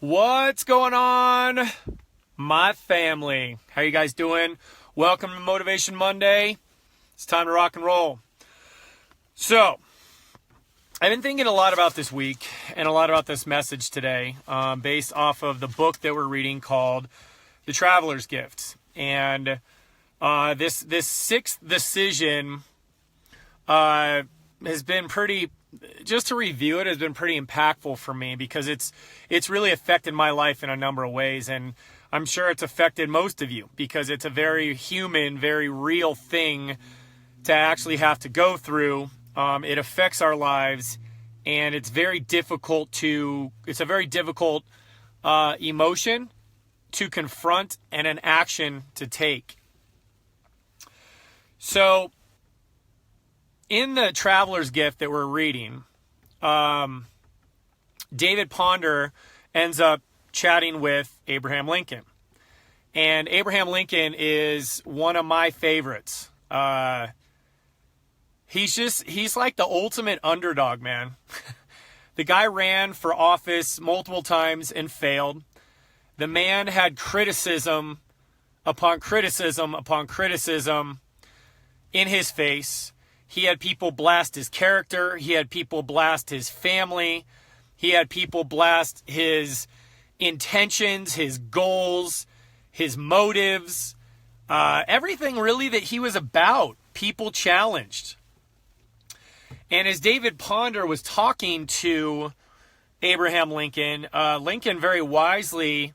What's going on, my family? How you guys doing? Welcome to Motivation Monday. It's time to rock and roll. So, I've been thinking a lot about this week and a lot about this message today, based off of the book that we're reading called The Traveler's Gift. And this sixth decision has been pretty, just to review it, has been pretty impactful for me because it's really affected my life in a number of ways. And I'm sure it's affected most of you because it's a very human, very real thing to actually have to go through. It affects our lives, and it's a very difficult emotion to confront and an action to take. So, in the Traveler's Gift that we're reading, David Ponder ends up chatting with Abraham Lincoln. And Abraham Lincoln is one of my favorites. He's like the ultimate underdog, man. The guy ran for office multiple times and failed. The man had criticism upon criticism upon criticism in his face. He had people blast his character. He had people blast his family. He had people blast his intentions, his goals, his motives, everything really that he was about. People challenged. And as David Ponder was talking to Abraham Lincoln, Lincoln very wisely,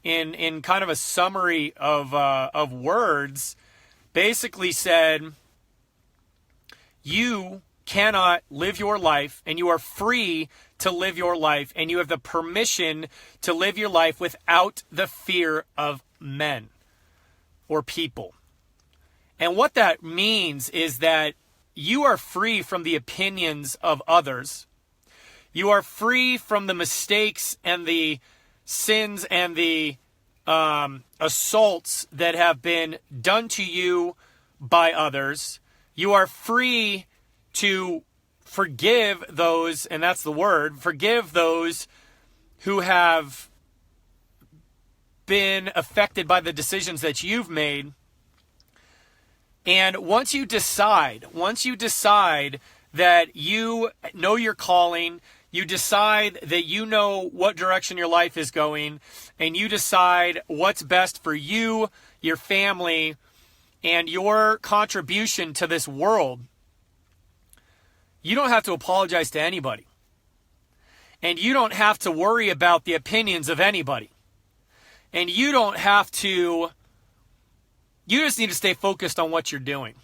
in kind of a summary of words, basically said, you cannot live your life, and you are free to live your life, and you have the permission to live your life without the fear of men or people. And what that means is that you are free from the opinions of others. You are free from the mistakes and the sins and the assaults that have been done to you by others. You are free to forgive those, and that's the word, forgive those who have been affected by the decisions that you've made. And once you decide that you know your calling, you decide that you know what direction your life is going, and you decide what's best for you, your family, and your contribution to this world, you don't have to apologize to anybody. And you don't have to worry about the opinions of anybody. And you don't have to, you just need to stay focused on what you're doing.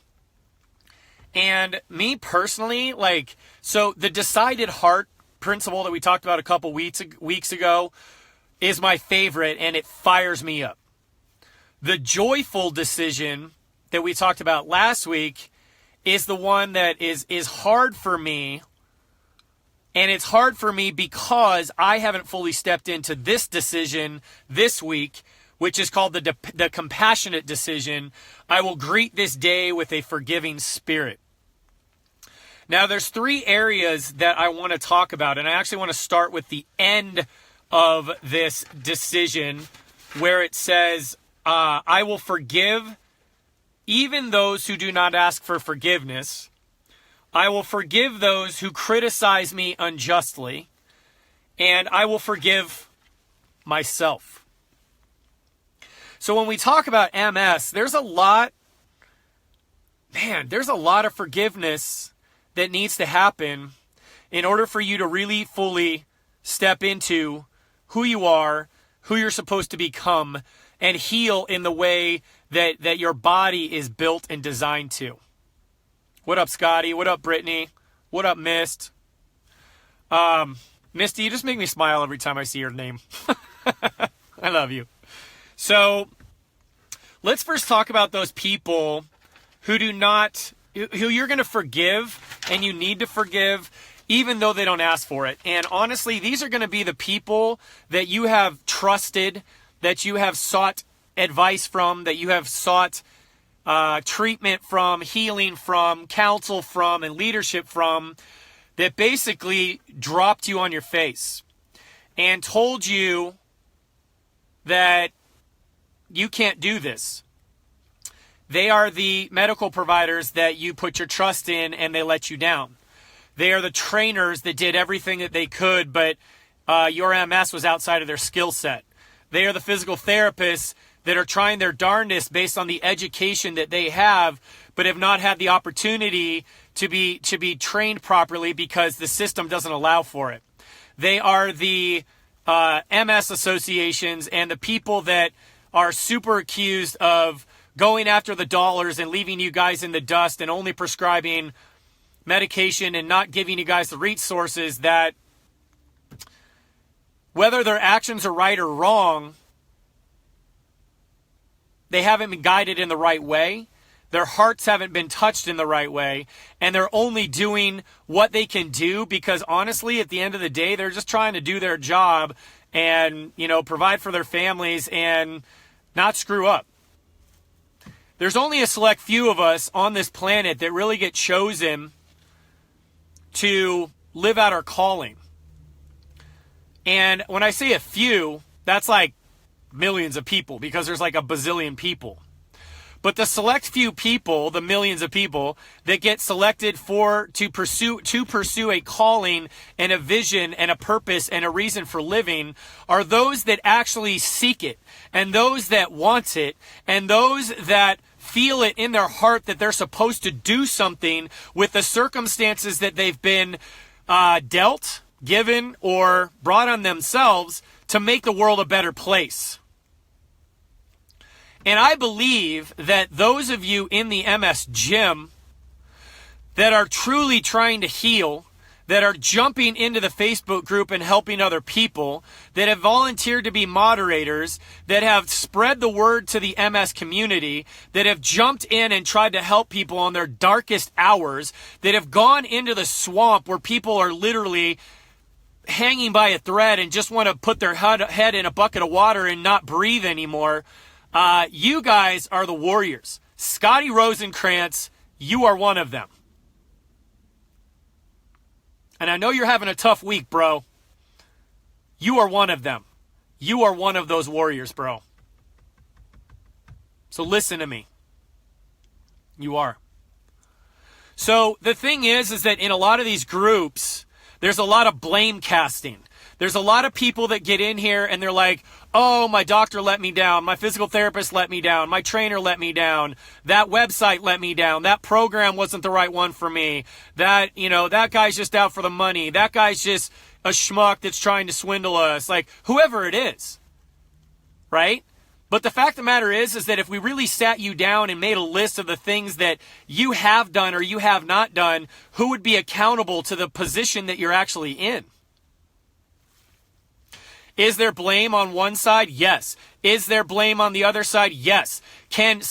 And me personally, so the decided heart principle that we talked about a couple weeks ago is my favorite, and it fires me up. The joyful decision that we talked about last week is the one that is hard for me. And it's hard for me because I haven't fully stepped into this decision this week, which is called the compassionate decision. I will greet this day with a forgiving spirit. Now, there's three areas that I want to talk about, and I actually want to start with the end of this decision where it says, I will forgive even those who do not ask for forgiveness. I will forgive those who criticize me unjustly, and I will forgive myself. So when we talk about MS, there's a lot of forgiveness that needs to happen in order for you to really fully step into who you are, who you're supposed to become, and heal in the way that your body is built and designed to. What up, Scotty? What up, Brittany? What up, Mist? Misty, you just make me smile every time I see your name. I love you. So, let's first talk about those people who you're going to forgive, and you need to forgive, even though they don't ask for it. And honestly, these are going to be the people that you have trusted, that you have sought advice from, that you have sought treatment from, healing from, counsel from, and leadership from, that basically dropped you on your face. and told you that you can't do this. They are the medical providers that you put your trust in and they let you down. They are the trainers that did everything that they could, but your MS was outside of their skill set. They are the physical therapists that are trying their darndest based on the education that they have, but have not had the opportunity to be trained properly because the system doesn't allow for it. They are the MS associations and the people that are super accused of going after the dollars and leaving you guys in the dust and only prescribing medication and not giving you guys the resources that, whether their actions are right or wrong, they haven't been guided in the right way. Their hearts haven't been touched in the right way, and they're only doing what they can do because honestly, at the end of the day, they're just trying to do their job and, provide for their families and not screw up. There's only a select few of us on this planet that really get chosen to live out our calling. And when I say a few, that's like millions of people because there's like a bazillion people. But the select few people, the millions of people that get selected to pursue a calling and a vision and a purpose and a reason for living are those that actually seek it and those that want it and those that feel it in their heart that they're supposed to do something with the circumstances that they've been dealt, given, or brought on themselves to make the world a better place. And I believe that those of you in the MS gym that are truly trying to heal, that are jumping into the Facebook group and helping other people, that have volunteered to be moderators, that have spread the word to the MS community, that have jumped in and tried to help people on their darkest hours, that have gone into the swamp where people are literally hanging by a thread and just want to put their head in a bucket of water and not breathe anymore. You guys are the warriors. Scotty Rosenkrantz, you are one of them. And I know you're having a tough week, bro. You are one of them. You are one of those warriors, bro. So listen to me. You are. So the thing is that in a lot of these groups, there's a lot of blame casting. There's a lot of people that get in here and they're like, oh, my doctor let me down. My physical therapist let me down. My trainer let me down. That website let me down. That program wasn't the right one for me. That guy's just out for the money. That guy's just a schmuck that's trying to swindle us. Like, whoever it is, right? But the fact of the matter is that if we really sat you down and made a list of the things that you have done or you have not done, who would be accountable to the position that you're actually in? Is there blame on one side? Yes. Is there blame on the other side? Yes. Can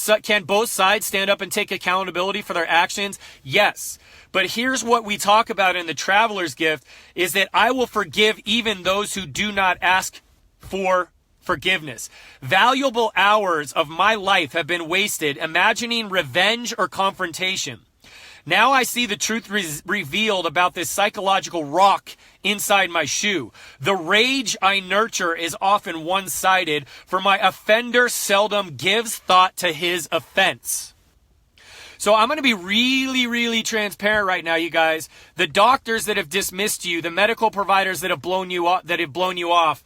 both sides stand up and take accountability for their actions? Yes. But here's what we talk about in the Traveler's Gift is that I will forgive even those who do not ask for forgiveness. Valuable hours of my life have been wasted imagining revenge or confrontation. Now I see the truth revealed about this psychological rock inside my shoe. The rage I nurture is often one-sided, for my offender seldom gives thought to his offense. So I'm going to be really, really transparent right now, you guys. The doctors that have dismissed you, the medical providers that have blown you off,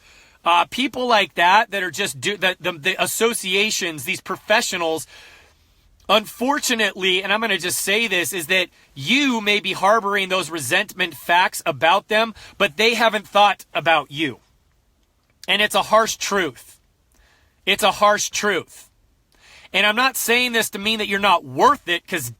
people like that are just the associations, these professionals. Unfortunately, and I'm going to just say this, is that you may be harboring those resentment facts about them, but they haven't thought about you. And it's a harsh truth. It's a harsh truth. And I'm not saying this to mean that you're not worth it, because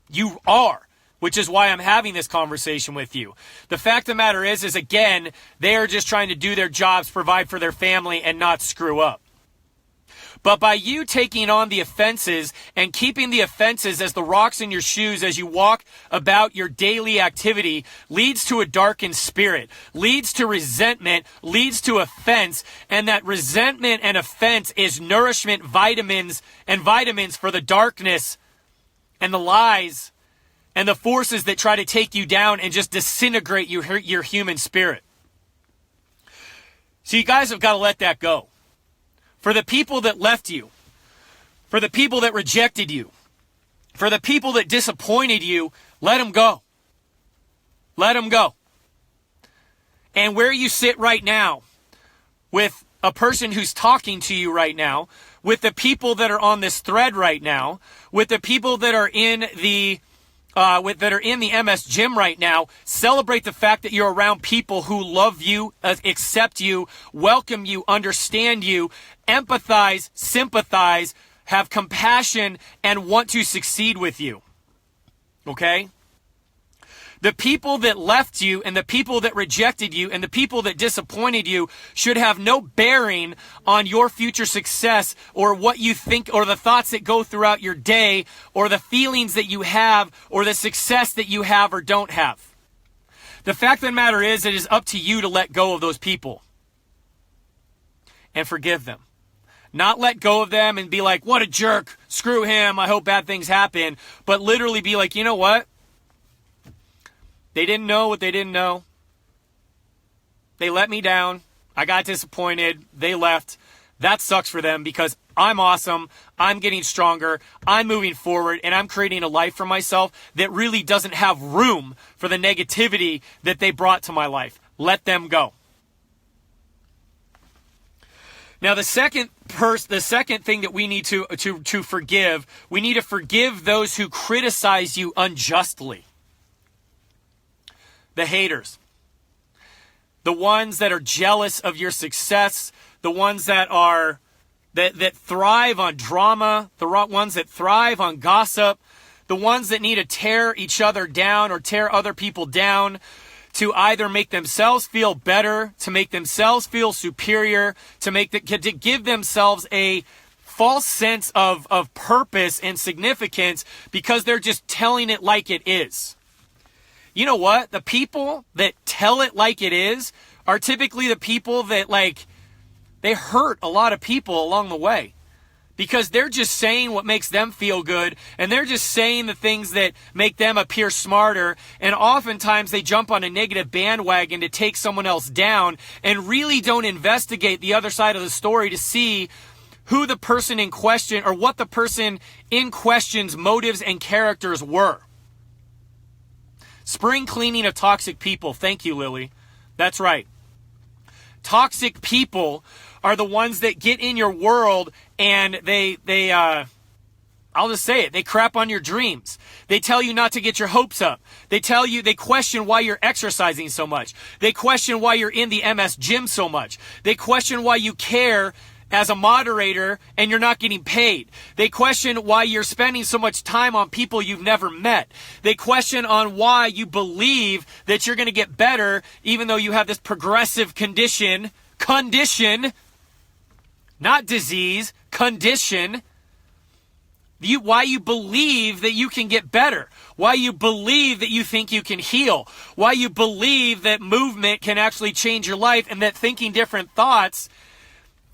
you are, which is why I'm having this conversation with you. The fact of the matter is again, they are just trying to do their jobs, provide for their family, and not screw up. But by you taking on the offenses and keeping the offenses as the rocks in your shoes as you walk about your daily activity leads to a darkened spirit, leads to resentment, leads to offense, and that resentment and offense is nourishment, vitamins for the darkness and the lies and the forces that try to take you down and just disintegrate your human spirit. So you guys have got to let that go. For the people that left you, for the people that rejected you, for the people that disappointed you, let them go. Let them go. And where you sit right now, with a person who's talking to you right now, with the people that are on this thread right now, with the people that are in the MS Gym right now, celebrate the fact that you're around people who love you, accept you, welcome you, understand you, empathize, sympathize, have compassion, and want to succeed with you. Okay? The people that left you and the people that rejected you and the people that disappointed you should have no bearing on your future success or what you think or the thoughts that go throughout your day or the feelings that you have or the success that you have or don't have. The fact of the matter is, it is up to you to let go of those people and forgive them. Not let go of them and be like, what a jerk, screw him, I hope bad things happen, but literally be like, you know what? They didn't know what they didn't know. They let me down. I got disappointed. They left. That sucks for them because I'm awesome. I'm getting stronger. I'm moving forward and I'm creating a life for myself that really doesn't have room for the negativity that they brought to my life. Let them go. Now, the second thing that we need to forgive, we need to forgive those who criticize you unjustly. The haters, the ones that are jealous of your success, the ones that are that thrive on drama, the ones that thrive on gossip, the ones that need to tear each other down or tear other people down to either make themselves feel better, to make themselves feel superior, to give themselves a false sense of purpose and significance because they're just telling it like it is. You know what? The people that tell it like it is are typically the people that, they hurt a lot of people along the way because they're just saying what makes them feel good and they're just saying the things that make them appear smarter, and oftentimes they jump on a negative bandwagon to take someone else down and really don't investigate the other side of the story to see who the person in question or what the person in question's motives and characters were. Spring cleaning of toxic people. Thank you, Lily. That's right. Toxic people are the ones that get in your world and I'll just say it, they crap on your dreams. They tell you not to get your hopes up. They question why you're exercising so much. They question why you're in the MS Gym so much. They question why you care as a moderator and you're not getting paid. They question why you're spending so much time on people you've never met. They question on why you believe that you're going to get better even though you have this progressive condition, not disease, condition. Why you believe that you can get better. Why you believe that you think you can heal. Why you believe that movement can actually change your life and that thinking different thoughts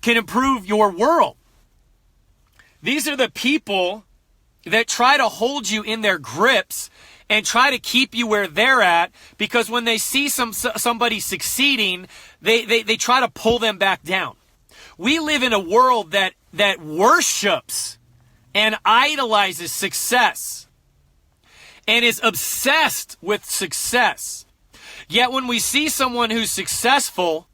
can improve your world. These are the people that try to hold you in their grips and try to keep you where they're at because when they see somebody succeeding, they try to pull them back down. We live in a world that worships and idolizes success and is obsessed with success. Yet when we see someone who's successful,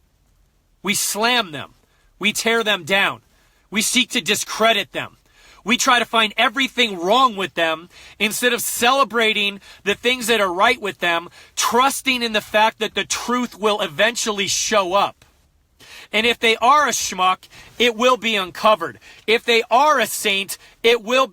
we slam them. We tear them down. We seek to discredit them. We try to find everything wrong with them instead of celebrating the things that are right with them, trusting in the fact that the truth will eventually show up. And if they are a schmuck, it will be uncovered. If they are a saint, it will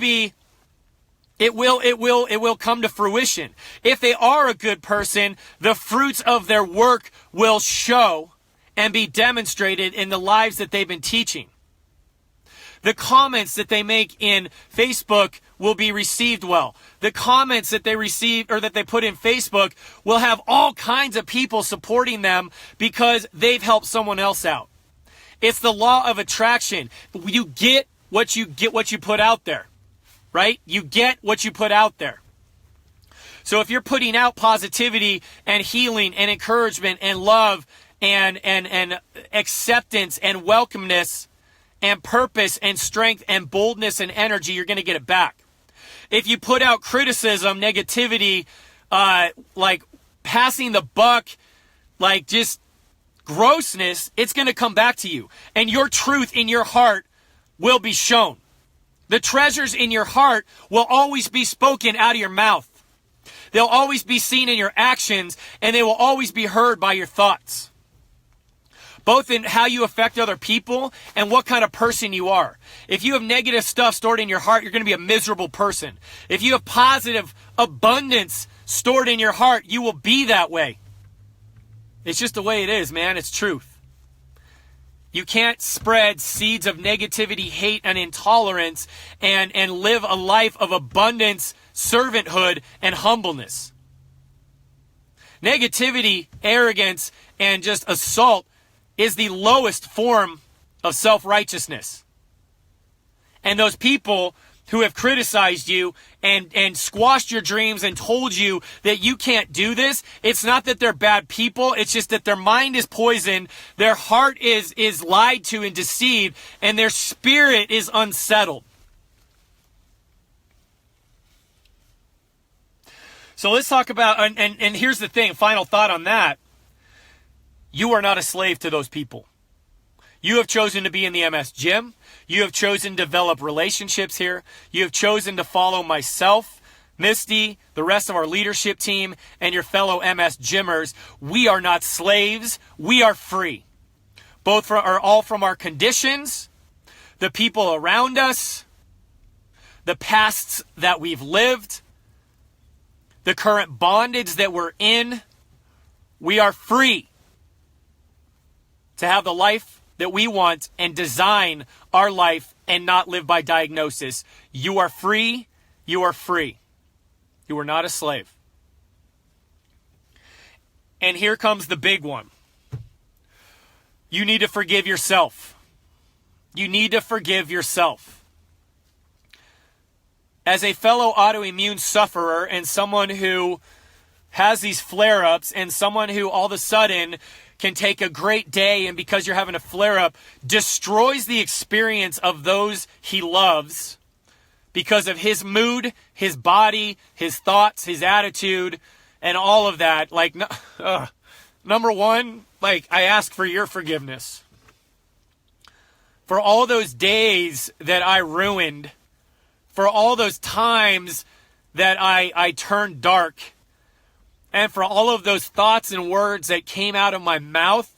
come to fruition. If they are a good person, the fruits of their work will show and be demonstrated in the lives that they've been teaching. The comments that they make in Facebook will be received well. The comments that they receive or that they put in Facebook will have all kinds of people supporting them because they've helped someone else out. It's the law of attraction. You get what you put out there, right? You get what you put out there. So if you're putting out positivity and healing and encouragement and love and acceptance and welcomeness and purpose and strength and boldness and energy, you're going to get it back. If you put out criticism, negativity, like passing the buck, like just grossness, it's going to come back to you. And your truth in your heart will be shown. The treasures in your heart will always be spoken out of your mouth. They'll always be seen in your actions, and they will always be heard by your thoughts. Both in how you affect other people and what kind of person you are. If you have negative stuff stored in your heart, you're going to be a miserable person. If you have positive abundance stored in your heart, you will be that way. It's just the way it is, man. It's truth. You can't spread seeds of negativity, hate, and intolerance and live a life of abundance, servanthood, and humbleness. Negativity, arrogance, and just assault is the lowest form of self-righteousness. And those people who have criticized you and squashed your dreams and told you that you can't do this, it's not that they're bad people, it's just that their mind is poisoned, their heart is lied to and deceived, and their spirit is unsettled. So let's talk about, and here's the thing, final thought on that. You are not a slave to those people. You have chosen to be in the MS gym. You have chosen to develop relationships here. You have chosen to follow myself, Misty, the rest of our leadership team, and your fellow MS gymmers. We are not slaves. We are free. Both are all from our conditions, the people around us, the pasts that we've lived, the current bondage that we're in. We are free to have the life that we want and design our life and not live by diagnosis. You are free. You are free. You are not a slave. And here comes the big one. You need to forgive yourself. You need to forgive yourself. As a fellow autoimmune sufferer and someone who has these flare-ups and someone who all of a sudden can take a great day and because you're having a flare-up, destroys the experience of those he loves because of his mood, his body, his thoughts, his attitude, and all of that. Like, number one, like, I ask for your forgiveness. For all those days that I ruined, for all those times that I turned dark, and for all of those thoughts and words that came out of my mouth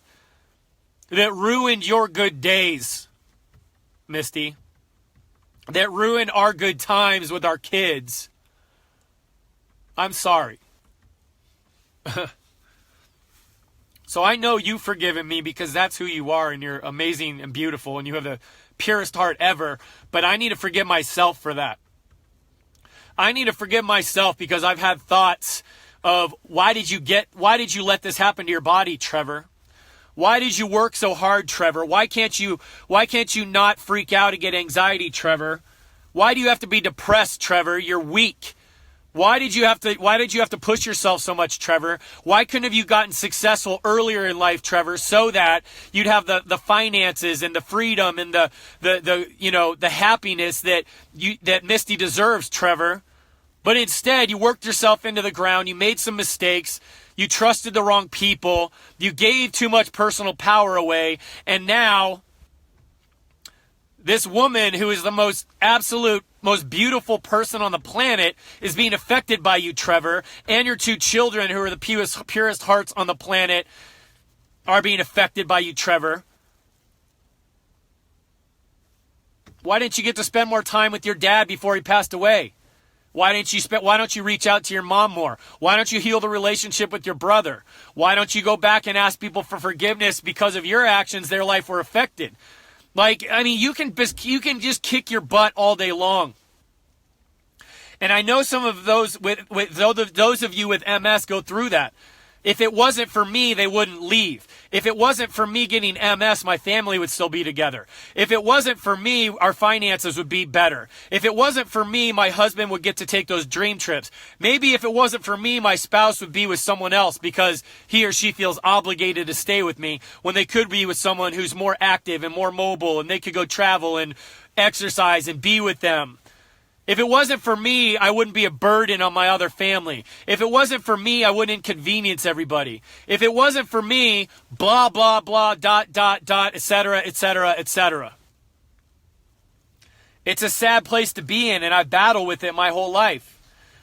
that ruined your good days, Misty, that ruined our good times with our kids, I'm sorry. So I know you've forgiven me because that's who you are and you're amazing and beautiful and you have the purest heart ever, but I need to forgive myself for that. I need to forgive myself because I've had thoughts of why did you let this happen to your body, Trevor? Why did you work so hard, Trevor? Why can't you not freak out and get anxiety, Trevor? Why do you have to be depressed, Trevor? You're weak. Why did you have to push yourself so much, Trevor? Why couldn't have you gotten successful earlier in life, Trevor, so that you'd have the finances and the freedom and the happiness that Misty deserves, Trevor? But instead, you worked yourself into the ground. You made some mistakes. You trusted the wrong people. You gave too much personal power away. And now, this woman who is the most beautiful person on the planet is being affected by you, Trevor. And your two children who are the purest hearts on the planet are being affected by you, Trevor. Why didn't you get to spend more time with your dad before he passed away? Why don't you reach out to your mom more? Why don't you heal the relationship with your brother? Why don't you go back and ask people for forgiveness because of your actions, their life were affected? Like, I mean, you can just kick your butt all day long. And I know some of those with those of you with MS go through that. If it wasn't for me, they wouldn't leave. If it wasn't for me getting MS, my family would still be together. If it wasn't for me, our finances would be better. If it wasn't for me, my husband would get to take those dream trips. Maybe if it wasn't for me, my spouse would be with someone else because he or she feels obligated to stay with me when they could be with someone who's more active and more mobile and they could go travel and exercise and be with them. If it wasn't for me, I wouldn't be a burden on my other family. If it wasn't for me, I wouldn't inconvenience everybody. If it wasn't for me, blah, blah, blah, dot, dot, dot, etc., etc., etc. It's a sad place to be in, and I've battled with it my whole life.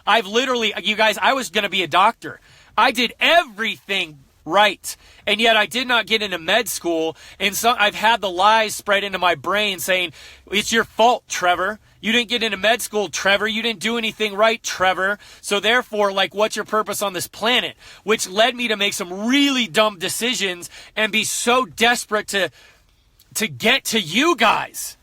I've literally, you guys, I was going to be a doctor. I did everything right, and yet I did not get into med school, and so I've had the lies spread into my brain saying, it's your fault, Trevor. You didn't get into med school, Trevor. You didn't do anything right, Trevor. So therefore, what's your purpose on this planet? Which led me to make some really dumb decisions and be so desperate to get to you guys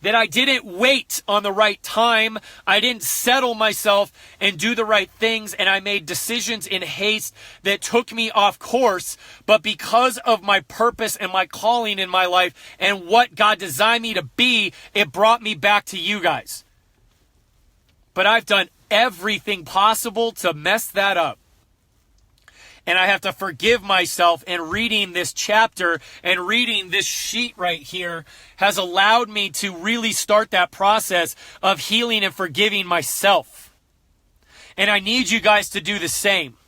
that I didn't wait on the right time. I didn't settle myself and do the right things, and I made decisions in haste that took me off course. But because of my purpose and my calling in my life and what God designed me to be, it brought me back to you guys. But I've done everything possible to mess that up. And I have to forgive myself, and reading this chapter and reading this sheet right here has allowed me to really start that process of healing and forgiving myself. And I need you guys to do the same.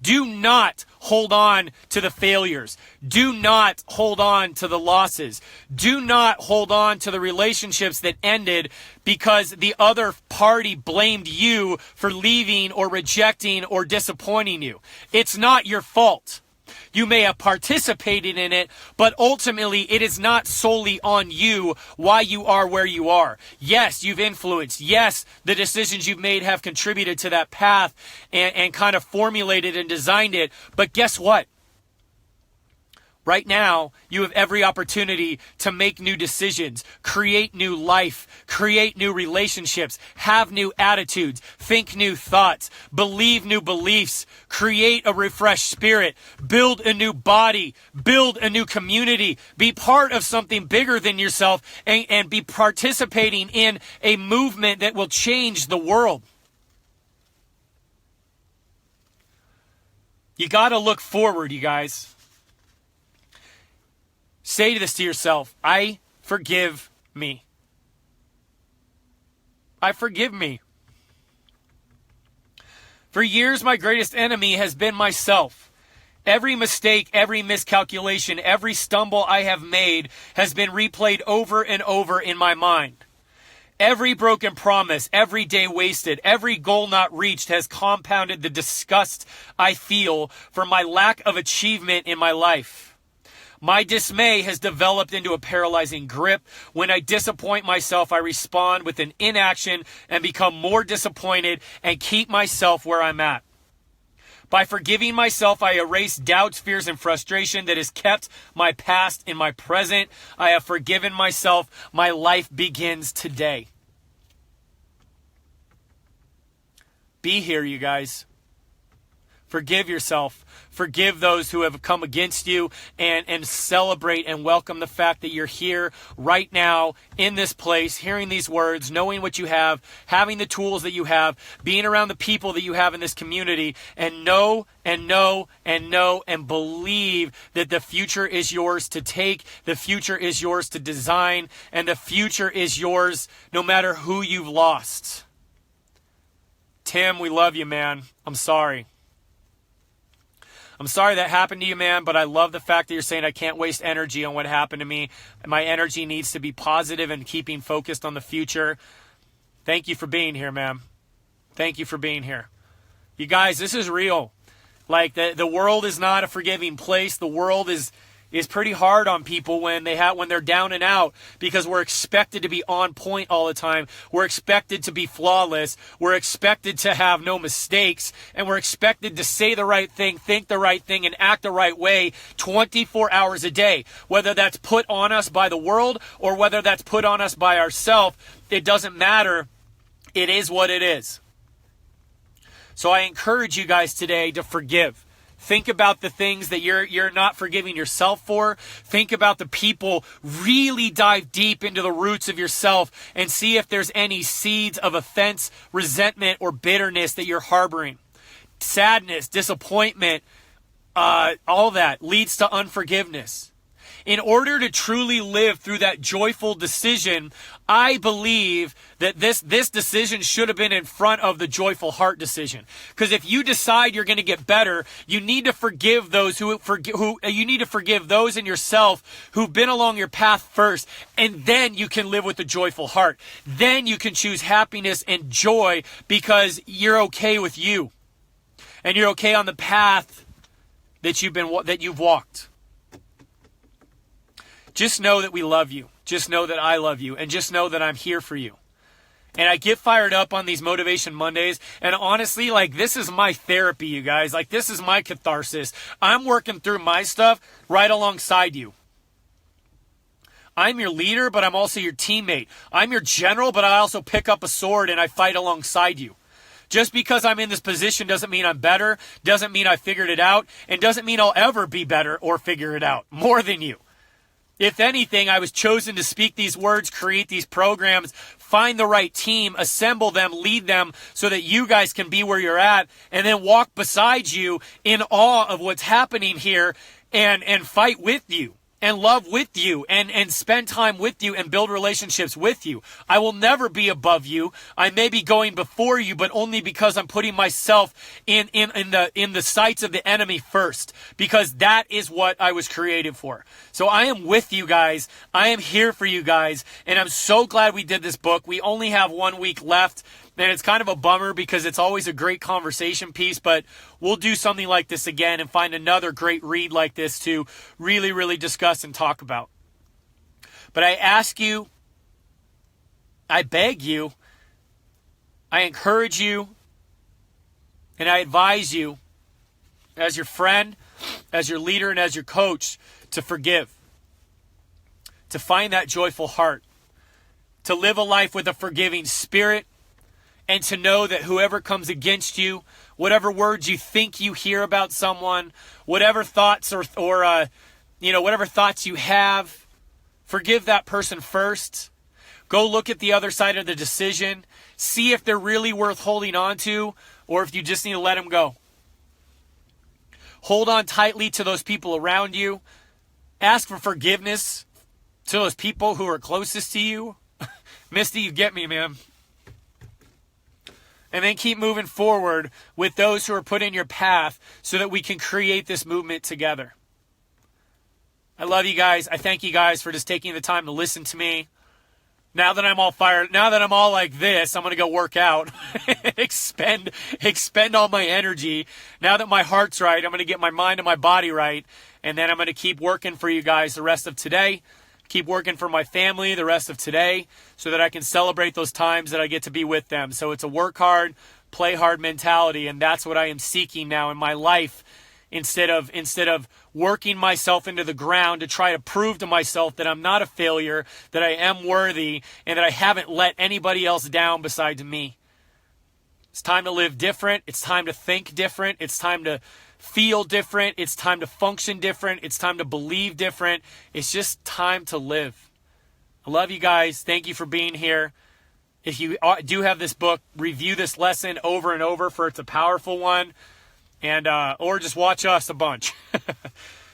Do not hold on to the failures. Do not hold on to the losses. Do not hold on to the relationships that ended because the other party blamed you for leaving or rejecting or disappointing you. It's not your fault. You may have participated in it, but ultimately it is not solely on you why you are where you are. Yes, you've influenced. Yes, the decisions you've made have contributed to that path and kind of formulated and designed it. But guess what? Right now, you have every opportunity to make new decisions, create new life, create new relationships, have new attitudes, think new thoughts, believe new beliefs, create a refreshed spirit, build a new body, build a new community, be part of something bigger than yourself, and be participating in a movement that will change the world. You got to look forward, you guys. Say this to yourself, I forgive me. I forgive me. For years, my greatest enemy has been myself. Every mistake, every miscalculation, every stumble I have made has been replayed over and over in my mind. Every broken promise, every day wasted, every goal not reached has compounded the disgust I feel for my lack of achievement in my life. My dismay has developed into a paralyzing grip. When I disappoint myself, I respond with an inaction and become more disappointed and keep myself where I'm at. By forgiving myself, I erase doubts, fears, and frustration that has kept my past in my present. I have forgiven myself. My life begins today. Be here, you guys. Forgive yourself. Forgive those who have come against you and celebrate and welcome the fact that you're here right now in this place, hearing these words, knowing what you have, having the tools that you have, being around the people that you have in this community, and know and know and know and believe that the future is yours to take, the future is yours to design, and the future is yours no matter who you've lost. Tim, we love you, man. I'm sorry. I'm sorry that happened to you, man, but I love the fact that you're saying I can't waste energy on what happened to me. My energy needs to be positive and keeping focused on the future. Thank you for being here, man. Thank you for being here. You guys, this is real. The world is not a forgiving place. The world is pretty hard on people when they're down and out, because we're expected to be on point all the time. We're expected to be flawless. We're expected to have no mistakes, and we're expected to say the right thing, think the right thing, and act the right way 24 hours a day. Whether that's put on us by the world or whether that's put on us by ourselves, it doesn't matter. It is what it is. So I encourage you guys today to forgive. Think about the things that you're not forgiving yourself for. Think about the people. Really dive deep into the roots of yourself and see if there's any seeds of offense, resentment, or bitterness that you're harboring. Sadness, disappointment, all that leads to unforgiveness. In order to truly live through that joyful decision, I believe that this decision should have been in front of the joyful heart decision. Because if you decide you're going to get better, you need to forgive those who you need to forgive those in yourself who've been along your path first, and then you can live with the joyful heart. Then you can choose happiness and joy because you're okay with you, and you're okay on the path that you've walked. Just know that we love you. Just know that I love you. And just know that I'm here for you. And I get fired up on these Motivation Mondays. And honestly, like, this is my therapy, you guys. Like, this is my catharsis. I'm working through my stuff right alongside you. I'm your leader, but I'm also your teammate. I'm your general, but I also pick up a sword and I fight alongside you. Just because I'm in this position doesn't mean I'm better, doesn't mean I figured it out, and doesn't mean I'll ever be better or figure it out more than you. If anything, I was chosen to speak these words, create these programs, find the right team, assemble them, lead them so that you guys can be where you're at, and then walk beside you in awe of what's happening here and fight with you and love with you and spend time with you and build relationships with you. I will never be above you. I may be going before you, but only because I'm putting myself in the sights of the enemy first, because that is what I was created for. So I am with you guys. I am here for you guys. And I'm so glad we did this book. We only have 1 week left. And it's kind of a bummer because it's always a great conversation piece, but we'll do something like this again and find another great read like this to really, really discuss and talk about. But I ask you, I beg you, I encourage you, and I advise you as your friend, as your leader, and as your coach to forgive, to find that joyful heart, to live a life with a forgiving spirit, and to know that whoever comes against you, whatever words you think you hear about someone, whatever thoughts or whatever thoughts you have, forgive that person first. Go look at the other side of the decision. See if they're really worth holding on to, or if you just need to let them go. Hold on tightly to those people around you. Ask for forgiveness to those people who are closest to you. Misty, you get me, man. And then keep moving forward with those who are put in your path so that we can create this movement together. I love you guys. I thank you guys for just taking the time to listen to me. Now that I'm all fired, now that I'm all like this, I'm going to go work out, expend all my energy. Now that my heart's right, I'm going to get my mind and my body right. And then I'm going to keep working for you guys the rest of today. Keep working for my family the rest of today so that I can celebrate those times that I get to be with them. So it's a work hard, play hard mentality, and that's what I am seeking now in my life instead of working myself into the ground to try to prove to myself that I'm not a failure, that I am worthy, and that I haven't let anybody else down besides me. It's time to live different. It's time to think different. It's time to feel different. It's time to function different. It's time to believe different. It's just time to live. I love you guys. Thank you for being here. If you do have this book, review this lesson over and over, for it's a powerful one, and or just watch us a bunch.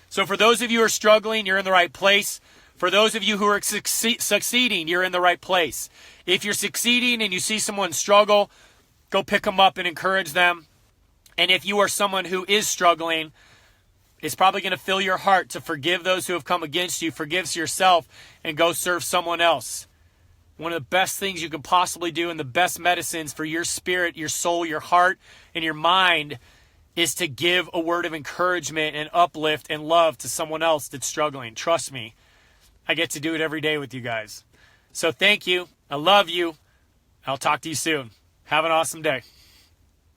So for those of you who are struggling, you're in the right place. For those of you who are succeeding, you're in the right place. If you're succeeding and you see someone struggle, go pick them up and encourage them. And if you are someone who is struggling, it's probably going to fill your heart to forgive those who have come against you, forgive yourself, and go serve someone else. One of the best things you can possibly do, and the best medicines for your spirit, your soul, your heart, and your mind, is to give a word of encouragement and uplift and love to someone else that's struggling. Trust me, I get to do it every day with you guys. So thank you. I love you. I'll talk to you soon. Have an awesome day.